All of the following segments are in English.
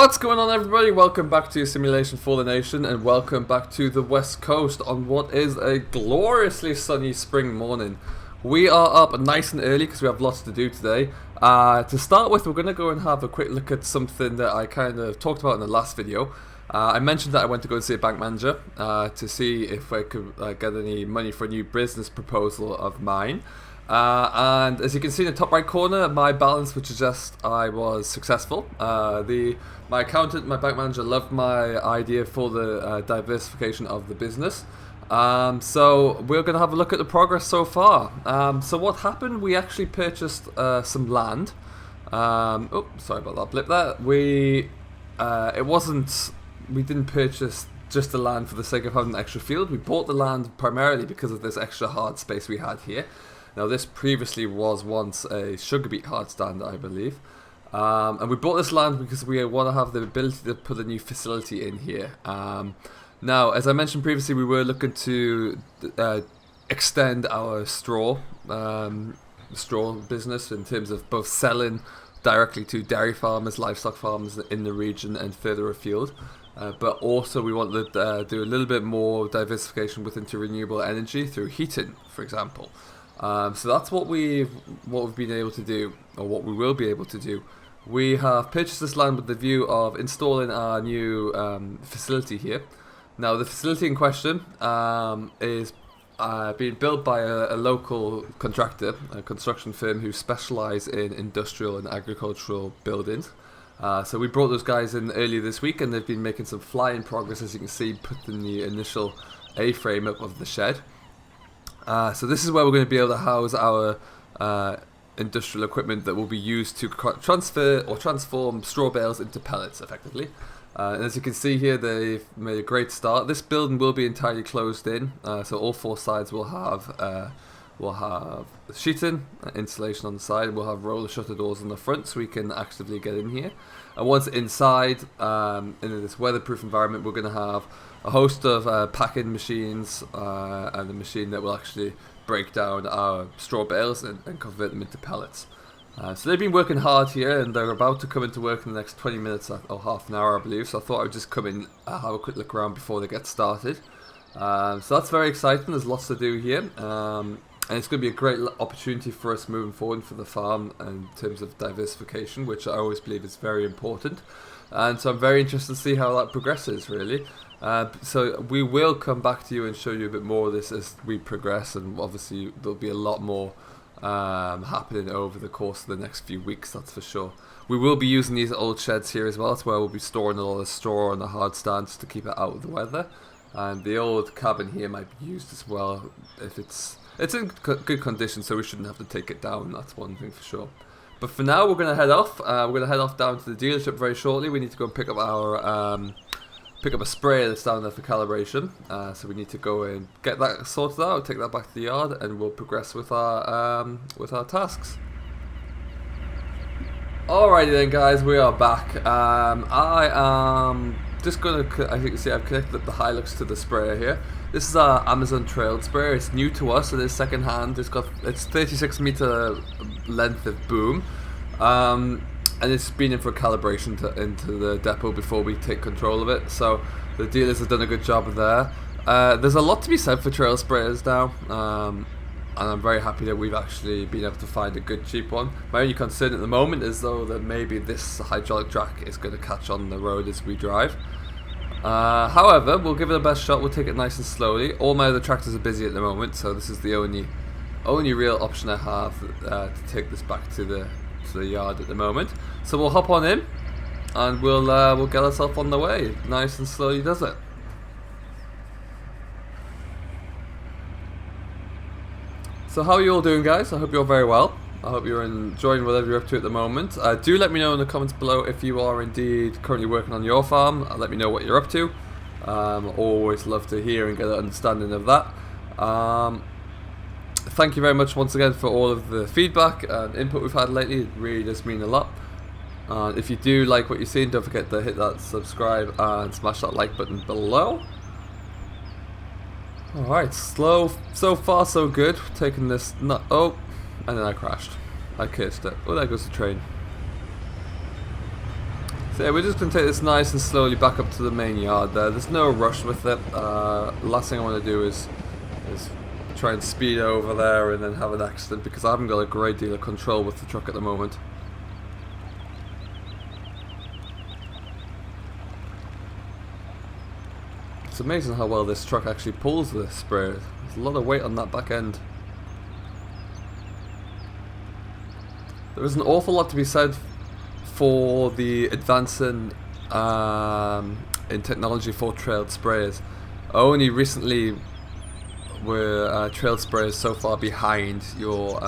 What's going on, everybody? Welcome back to Simulation for the Nation, and welcome back to the West Coast on what is a gloriously sunny spring morning. We are up nice and early because we have lots to do today. To start with, we're going to go and have a quick look at something that I kind of talked about in the last video. I mentioned that I went to go and see a bank manager to see if I could get any money for a new business proposal of mine. And as you can see in the top right corner, my balance would suggest I was successful. My accountant, my bank manager, loved my idea for the diversification of the business. So we're going to have a look at the progress so far. So what happened? We actually purchased some land. Oh, sorry about that blip there. We didn't purchase just the land for the sake of having an extra field. We bought the land primarily because of this extra hard space we had here. Now, this previously was once a sugar beet hard stand, I believe. And we bought this land because we want to have the ability to put a new facility in here. Now, as I mentioned previously, we were looking to extend our straw business in terms of both selling directly to dairy farmers, livestock farmers in the region and further afield. But also we want to do a little bit more diversification into renewable energy through heating, for example. So that's what we've been able to do, or what we will be able to do. We have purchased this land with the view of installing our new facility here. Now, the facility in question is being built by a local contractor, a construction firm who specialise in industrial and agricultural buildings. So we brought those guys in earlier this week, and they've been making some flying progress, as you can see, putting the initial A-frame up of the shed. So this is where we're going to be able to house our industrial equipment that will be used to transform straw bales into pellets, effectively. And as you can see here, they've made a great start. This building will be entirely closed in, so all four sides will have sheeting, insulation on the side. We'll have roller shutter doors on the front, so we can actively get in here. And once inside, in this weatherproof environment, we're going to have a host of packing machines and a machine that will actually break down our straw bales and convert them into pellets. So they've been working hard here, and they're about to come into work in the next 20 minutes or half an hour, I believe. So I thought I would just come in, have a quick look around before they get started. So that's very exciting. There's lots to do here. And it's going to be a great opportunity for us moving forward for the farm in terms of diversification, which I always believe is very important. And so I'm very interested to see how that progresses, really. So we will come back to you and show you a bit more of this as we progress, and obviously there'll be a lot more happening over the course of the next few weeks, that's for sure. We will be using these old sheds here as well. That's where we'll be storing a lot of straw on the hard stands to keep it out of the weather. And the old cabin here might be used as well if it's in good condition, so we shouldn't have to take it down. That's one thing for sure. But for now, we're going to head off. We're going to head off down to the dealership very shortly. We need to go and pick up a sprayer that's down there for calibration. So we need to go and get that sorted out, take that back to the yard, and we'll progress with our tasks. Alrighty then, guys, we are back. I am just going to, as you can see, I've connected up the Hilux to the sprayer here. This is our Amazon trailed sprayer. It's new to us. It is second hand. It's 36 meter length of boom. And it's been in for calibration into the depot before we take control of it. So the dealers have done a good job of there. There's a lot to be said for trail sprayers now. And I'm very happy that we've actually been able to find a good cheap one. My only concern at the moment is though that maybe this hydraulic jack is going to catch on the road as we drive. However, we'll give it a best shot. We'll take it nice and slowly. All my other tractors are busy at the moment, so this is the only real option I have to take this back to the yard at the moment. So we'll hop on in, and we'll get ourselves on the way. Nice and slowly does it. So how are you all doing, guys? I hope you're very well. I hope you're enjoying whatever you're up to at the moment. Do let me know in the comments below if you are indeed currently working on your farm. Let me know what you're up to. Always love to hear and get an understanding of that. Thank you very much once again for all of the feedback and input we've had lately. It really does mean a lot. If you do like what you're seeing, don't forget to hit that subscribe and smash that like button below. Alright, so far so good. Taking this, and then I crashed. I cursed it. Oh, there goes the train. So yeah, we're just going to take this nice and slowly back up to the main yard there. There's no rush with it. Last thing I want to do is try and speed over there and then have an accident, because I haven't got a great deal of control with the truck at the moment. It's amazing how well this truck actually pulls the sprayer. There's a lot of weight on that back end. There is an awful lot to be said for the advancing in technology for trailed sprayers. Only recently were trailed sprayers so far behind your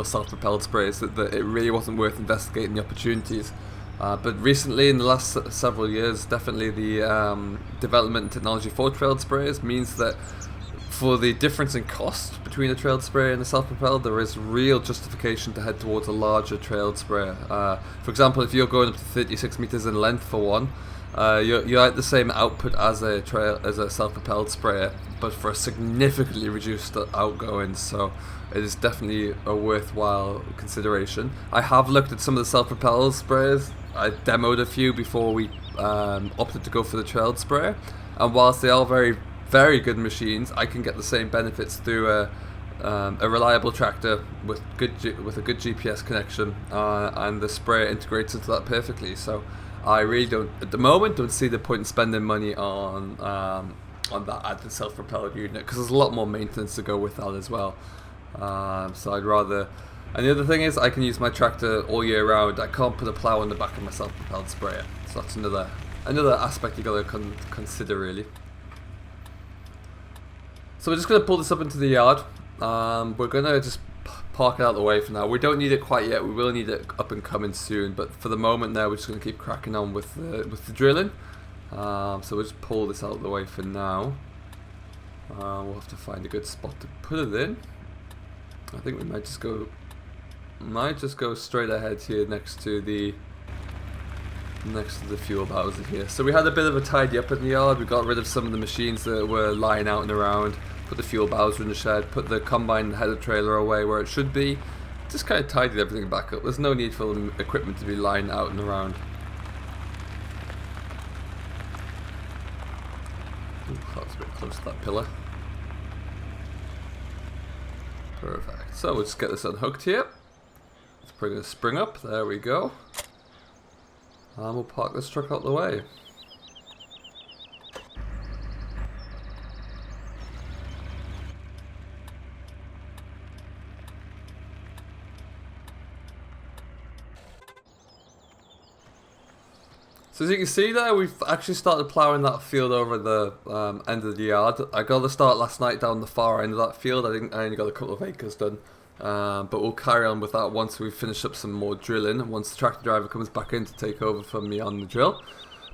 self-propelled sprayers that it really wasn't worth investigating the opportunities. But recently, in the last several years, definitely the development in technology for trailed sprayers means that for the difference in cost between a trailed sprayer and a self-propelled, there is real justification to head towards a larger trailed sprayer. For example, if you're going up to 36 meters in length for one, you're at the same output as a self-propelled sprayer, but for a significantly reduced outgoing. So it is definitely a worthwhile consideration. I have looked at some of the self-propelled sprayers. I demoed a few before we opted to go for the trailed sprayer, and whilst they are very, very good machines, I can get the same benefits through a reliable tractor with a good GPS connection, and the sprayer integrates into that perfectly. So I really don't, at the moment, see the point in spending money on that added self-propelled unit, because there's a lot more maintenance to go with that as well. So I'd rather. And the other thing is, I can use my tractor all year round. I can't put a plough on the back of my self-propelled sprayer. So that's another aspect you got to consider, really. So we're just going to pull this up into the yard. We're going to just park it out of the way for now. We don't need it quite yet. We will need it up and coming soon. But for the moment now, we're just going to keep cracking on with the drilling. So we'll just pull this out of the way for now. We'll have to find a good spot to put it in. I think we might just go straight ahead here next to the fuel bowser here. So we had a bit of a tidy up in the yard. We got rid of some of the machines that were lying out and around, put the fuel bowser in the shed, put the combine header trailer away where it should be. Just kind of tidied everything back up. There's no need for the equipment to be lying out and around. Ooh, that was a bit close to that pillar. Perfect. So we'll just get this unhooked here. Let's bring the spring up. There we go. And we'll park this truck out the way. So as you can see there, we've actually started ploughing that field over the end of the yard. I got the start last night down the far end of that field. I only got a couple of acres done. But we'll carry on with that once we finish up some more drilling, once the tractor driver comes back in to take over from me on the drill.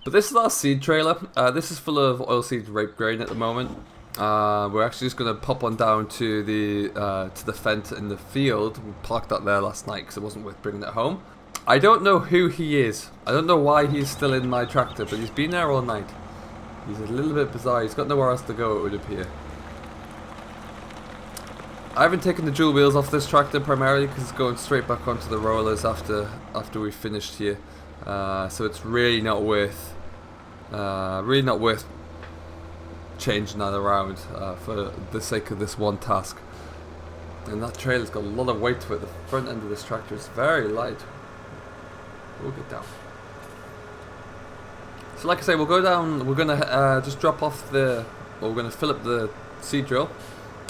But this is our seed trailer. This is full of oilseed rape grain at the moment. We're actually just going to pop on down to the fence in the field. We parked that there last night because it wasn't worth bringing it home. I don't know who he is. I don't know why he's still in my tractor, but he's been there all night. He's a little bit bizarre. He's got nowhere else to go, it would appear. I haven't taken the dual wheels off this tractor primarily because it's going straight back onto the rollers after we've finished here. So it's really not worth changing that around for the sake of this one task. And that trailer's got a lot of weight to it. The front end of this tractor is very light. We'll get down. So like I say, we'll go down. We're gonna just drop off we're gonna fill up the seed drill.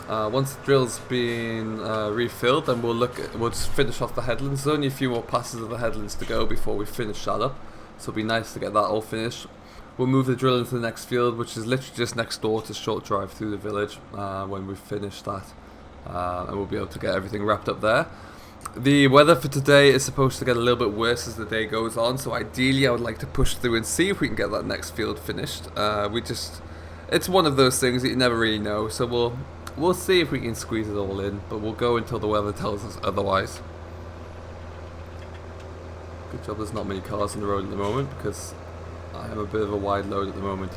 Once the drill's been refilled, then we'll just finish off the headlands. There's only a few more passes of the headlands to go before we finish that up. So it'll be nice to get that all finished. We'll move the drill into the next field, which is literally just next door. It's a short drive through the village when we've finished that. And we'll be able to get everything wrapped up there. The weather for today is supposed to get a little bit worse as the day goes on, so ideally I would like to push through and see if we can get that next field finished. It's one of those things that you never really know, so we'll see if we can squeeze it all in, but we'll go until the weather tells us otherwise. Good job there's not many cars on the road at the moment, because I am a bit of a wide load at the moment,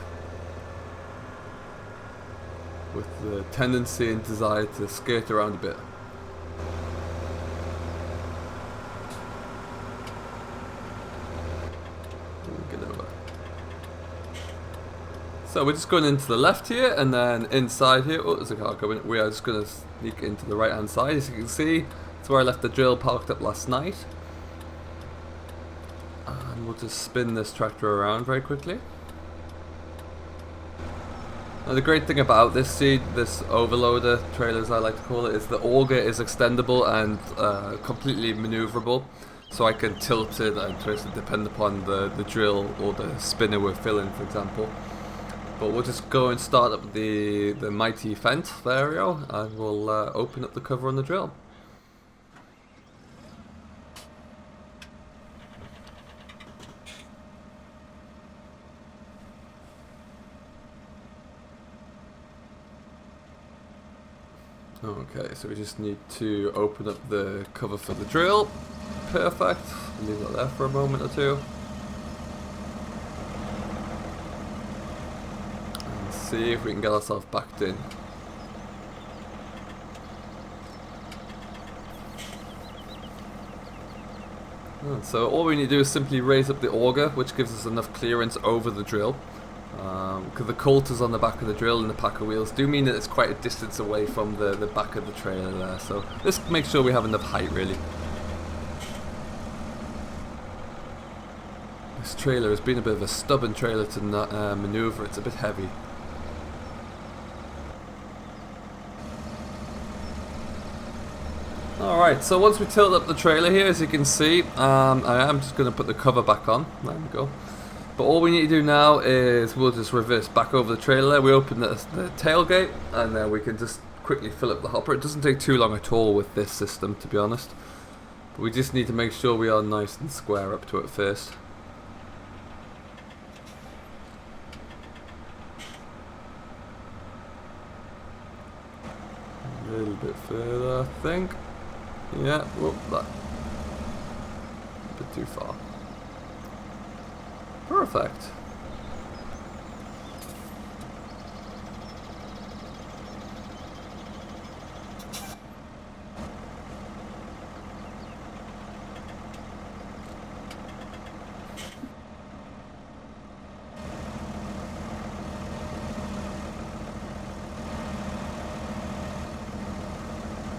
with the tendency and desire to skirt around a bit. So we're just going into the left here, and then inside here, oh, there's a car coming. We are just going to sneak into the right hand side. As you can see, it's where I left the drill parked up last night. And we'll just spin this tractor around very quickly. Now the great thing about this this overloader trailer, as I like to call it, is the auger is extendable and completely maneuverable. So I can tilt it and twist it depending upon the drill or the spinner we're filling, for example. But we'll just go and start up the mighty Fendt Vario, and we'll open up the cover on the drill. Okay, so we just need to open up the cover for the drill. Perfect. Leave that there for a moment or two. And see if we can get ourselves backed in. So all we need to do is simply raise up the auger, which gives us enough clearance over the drill. Because the coulters on the back of the drill and the packer wheels do mean that it's quite a distance away from the back of the trailer there. So let's make sure we have enough height, really. This trailer has been a bit of a stubborn trailer to maneuver. It's a bit heavy. Alright, so once we tilt up the trailer here, as you can see, I am just going to put the cover back on. There we go. But all we need to do now is we'll just reverse back over the trailer. We open the tailgate, and then we can just quickly fill up the hopper. It doesn't take too long at all with this system, to be honest. But we just need to make sure we are nice and square up to it first. A little bit further, I think. Yeah, whoop, that. A bit too far. Perfect.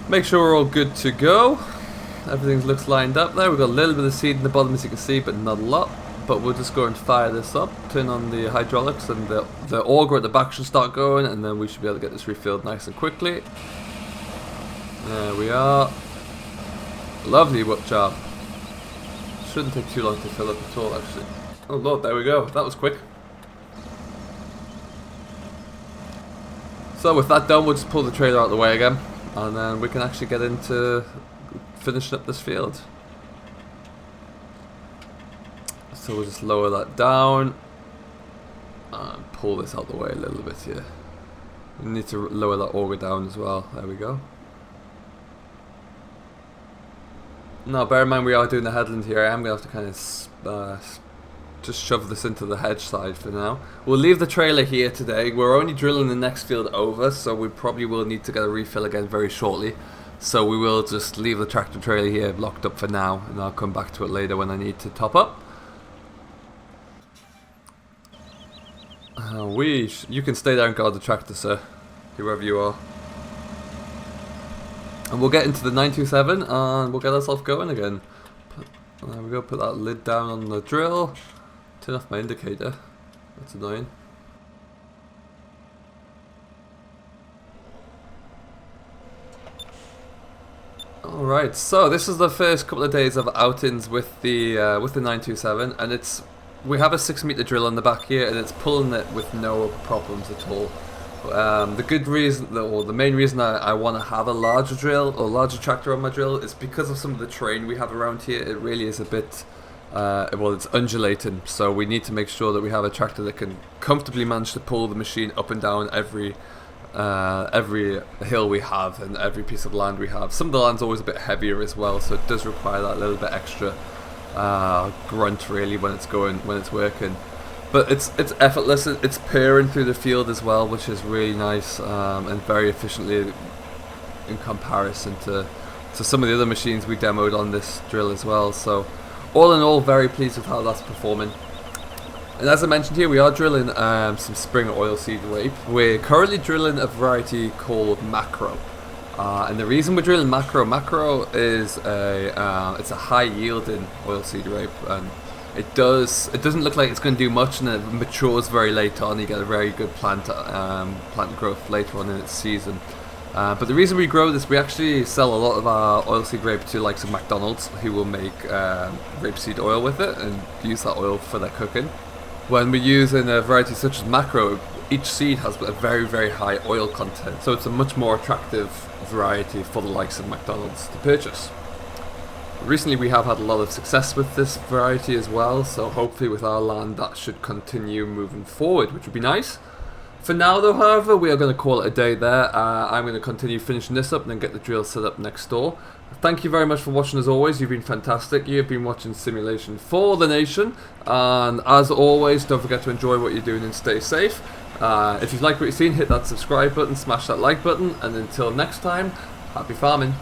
Make sure we're all good to go. Everything looks lined up there. We've got a little bit of seed in the bottom, as you can see, but not a lot. But we'll just go and fire this up, turn on the hydraulics, and the auger at the back should start going, and then we should be able to get this refilled nice and quickly. There we are. Lovely work job. Shouldn't take too long to fill up at all, actually. Oh lord, there we go. That was quick. So with that done, we'll just pull the trailer out of the way again, and then we can actually get into finishing up this field. So we'll just lower that down and pull this out the way a little bit here. We need to lower that auger down as well. There we go. Now bear in mind we are doing the headland here. I am going to have to kind of just shove this into the hedge side for now. We'll leave the trailer here today. We're only drilling the next field over, so we probably will need to get a refill again very shortly. So we will just leave the tractor trailer here locked up for now, and I'll come back to it later when I need to top up. You can stay there and guard the tractor, sir, whoever you are. And we'll get into the 927 and we'll get ourselves going again. There we go, put that lid down on the drill. Turn off my indicator. That's annoying. Alright, so this is the first couple of days of outings with the 927, and we have a 6-meter drill on the back here, and it's pulling it with no problems at all. The good reason, or the main reason I want to have a larger drill or larger tractor on my drill is because of some of the terrain we have around here. It really is a bit, well, it's undulating, so we need to make sure that we have a tractor that can comfortably manage to pull the machine up and down every hill we have and every piece of land we have. Some of the land's always a bit heavier as well, so it does require that little bit extra grunt really when it's working. But it's effortless. It's purring through the field as well, which is really nice and very efficiently in comparison to some of the other machines we demoed on this drill as well. So all in all, very pleased with how that's performing. And as I mentioned here, we are drilling some spring oilseed rape. We're currently drilling a variety called Macro. And the reason we're drilling Macro is it's a high yielding oilseed rape, and it doesn't look like it's going to do much, and it matures very late on. You get a very good plant growth later on in its season. But the reason we grow this, we actually sell a lot of our oilseed rape to likes of McDonald's, who will make rapeseed oil with it and use that oil for their cooking. When we're using a variety such as Macro, each seed has a very, very high oil content, so it's a much more attractive variety for the likes of McDonald's to purchase. Recently we have had a lot of success with this variety as well, so hopefully with our land that should continue moving forward, which would be nice. For now though, however, we are going to call it a day there. I'm going to continue finishing this up and then get the drill set up next door. Thank you very much for watching as always. You've been fantastic. You've been watching Simulation for the Nation, and as always, don't forget to enjoy what you're doing and stay safe. If you've liked what you've seen, hit that subscribe button, smash that like button, and until next time, happy farming.